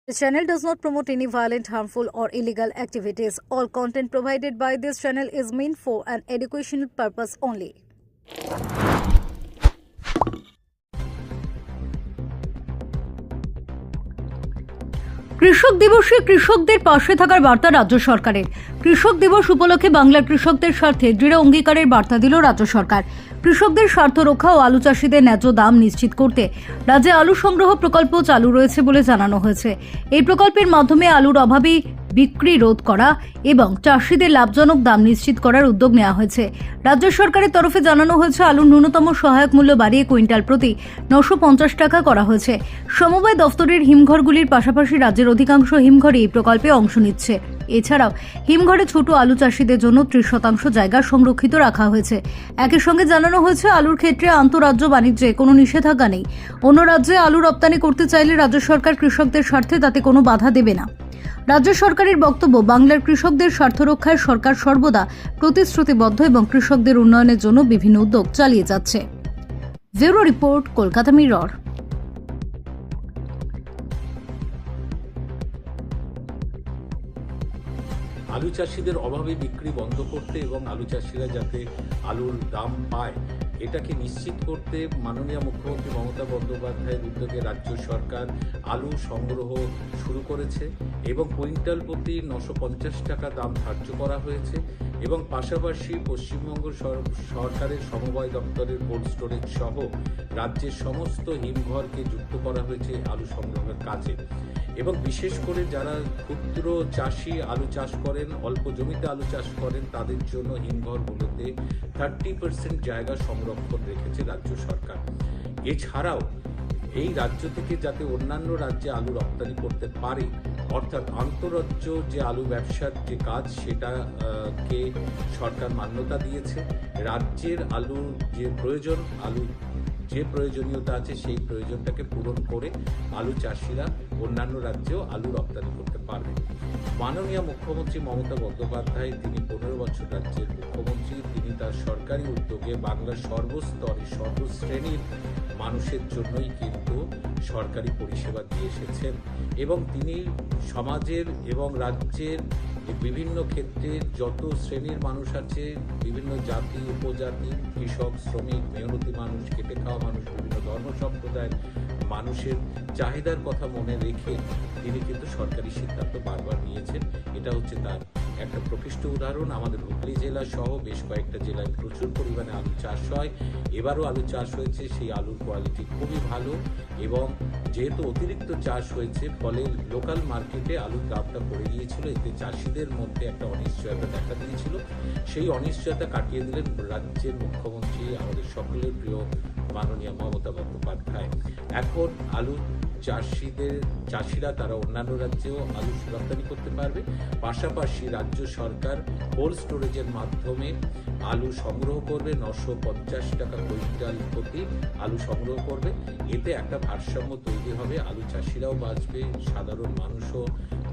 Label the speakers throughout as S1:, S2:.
S1: The channel does not promote any violent, harmful, or illegal activities. All content provided by this channel is meant for an educational purpose only.
S2: কৃষক দিবসে কৃষকদের পাশে থাকার বার্তা রাজ্য সরকারের। কৃষক দিবস উপলক্ষে বাংলার কৃষকদের স্বার্থে দৃঢ় অঙ্গীকারের বার্তা দিল রাজ্য সরকার। কৃষকদের স্বার্থ রক্ষা ও আলু চাষিদের ন্যায্য দাম নিশ্চিত করতে রাজ্যে আলু সংগ্রহ প্রকল্প চালু রয়েছে বলে জানানো হয়েছে। এই প্রকল্পের মাধ্যমে আলুর অভাবী বিক্রি রোধ করা এবং চাষিদের লাভজনক দাম নিশ্চিত করার উদ্যোগ নেওয়া হয়েছে। রাজ্য সরকারের তরফে জানানো হয়েছে আলুর ন্যূনতম সহায়ক মূল্য বাড়িয়ে কুইন্টাল প্রতি 950 টাকা করা হয়েছে। সমবায় দফতরের হিমঘরগুলির পাশাপাশি রাজ্যের অধিকাংশ হিমঘরে এই প্রকল্পে অংশ নিচ্ছে। এছাড়াও হিমঘরে ছোট আলু চাষিদের জন্য 30% জায়গা সংরক্ষিত রাখা হয়েছে। একই সঙ্গে জানানো হয়েছে আলুর ক্ষেত্রে আন্তঃরাজ্য বাণিজ্যে কোনো নিষেধাজ্ঞা নেই। অন্য রাজ্যে আলু রপ্তানি করতে চাইলে রাজ্য সরকার কৃষকদের স্বার্থে তাতে কোনো বাধা দেবে না। রাজ্য সরকারের বক্তব্য, বাংলার কৃষকদের স্বার্থ রক্ষায় সরকার সর্বদা প্রতিশ্রুতিবদ্ধ এবং কৃষকদের উন্নয়নের জন্য বিভিন্ন উদ্যোগ চালিয়ে যাচ্ছে। Bureau report, Kolkata mirror.
S3: আলু চাষিদের অভাবে বিক্রি বন্ধ করতে এবং আলু চাষিরা যাতে আলুর দাম পায় এটাকে নিশ্চিত করতে মাননীয় মুখ্যমন্ত্রী মমতা বন্দ্যোপাধ্যায়ের উদ্যোগে রাজ্য সরকার আলু সংগ্রহ শুরু করেছে এবং কুইন্টাল প্রতি 950 টাকা দাম ধার্য করা হয়েছে এবং পাশাপাশি পশ্চিমবঙ্গ সরকারের সমবায় দপ্তরের কোল্ড স্টোরেজ সহ রাজ্যের সমস্ত হিমঘরকে যুক্ত করা হয়েছে আলু সংগ্রহের কাজে। এবং বিশেষ করে যারা ক্ষুদ্র চাষি আলু চাষ করেন, অল্প জমিতে আলু চাষ করেন, তাদের জন্য হিমঘরগুলোতে 30% জায়গা সংরক্ষণ রেখেছে রাজ্য সরকার। এছাড়াও এই রাজ্য থেকে যাতে অন্যান্য রাজ্যে আলু রপ্তানি করতে পারে, অর্থাৎ আন্তঃরাজ্য যে আলু ব্যবসার যে কাজ সেটাকে সরকার মান্যতা দিয়েছে। রাজ্যের আলুর যে প্রয়োজন, যে প্রয়োজনীয়তা আছে সেই প্রয়োজনটাকে পূরণ করে আলু চাষিরা অন্যান্য রাজ্যেও আলু রপ্তানি করতে পারবে। মাননীয় মুখ্যমন্ত্রী মমতা বন্দ্যোপাধ্যায়, তিনি 15 বছর রাজ্যের মুখ্যমন্ত্রী, তিনি তার সরকারি উদ্যোগে বাংলার সর্বস্তরে সর্বশ্রেণীর মানুষের জন্যই কিন্তু সরকারি পরিষেবা দিয়ে এসেছেন এবং তিনি সমাজের এবং রাজ্যের বিভিন্ন ক্ষেত্রে যত শ্রেণীর মানুষ আছে, বিভিন্ন জাতি উপজাতি, কৃষক, শ্রমিক, মেহনতি মানুষ, খেটে খাওয়া মানুষ, বিভিন্ন ধর্ম সম্প্রদায়ের মানুষের চাহিদার কথা মনে রেখে তিনি কিন্তু সরকারি সিদ্ধান্ত বারবার নিয়েছেন। এটা হচ্ছে তার একটা প্রকৃষ্ট উদাহরণ। আমাদের হুগলি জেলা সহ বেশ কয়েকটা জেলায় প্রচুর পরিমাণে আলু চাষ হয়। এবারও আলু চাষ হয়েছে, সেই আলুর কোয়ালিটি খুবই ভালো এবং যেহেতু অতিরিক্ত চাষ হয়েছে ফলে লোকাল মার্কেটে আলুর দামটা পড়ে গিয়েছিল। এতে চাষিদের মধ্যে একটা অনিশ্চয়তা দেখা দিয়েছিল। সেই অনিশ্চয়তা কাটিয়ে দিলেন রাজ্যের মুখ্যমন্ত্রী, আমাদের সকলের প্রিয় মাননীয় মমতা বন্দ্যোপাধ্যায়। এখন আলু চাষিরা তারা অন্যান্য রাজ্যেও আলু রপ্তানি করতে পারবে। পাশাপাশি রাজ্য সরকার কোল্ড স্টোরেজের মাধ্যমে আলু সংগ্রহ করবে, 950 টাকা কুইন্টাল প্রতি আলু সংগ্রহ করবে। এতে একটা ভারসাম্য তৈরি হবে, আলু চাষিরাও বাঁচবে, সাধারণ মানুষও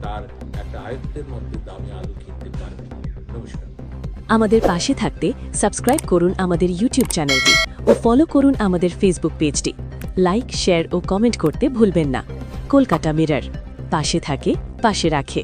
S3: তার একটা আয়ত্তের মধ্যে দামে আলু কিনতে পারবে। নমস্কার।
S4: আমাদের পাশে থাকতে সাবস্ক্রাইব করুন আমাদের ইউটিউব চ্যানেলটি ও ফলো করুন আমাদের ফেসবুক পেজটি। লাইক, শেয়ার ও কমেন্ট করতে ভুলবেন না। কলকাতা মিরর, পাশে থাকে, পাশে রাখে।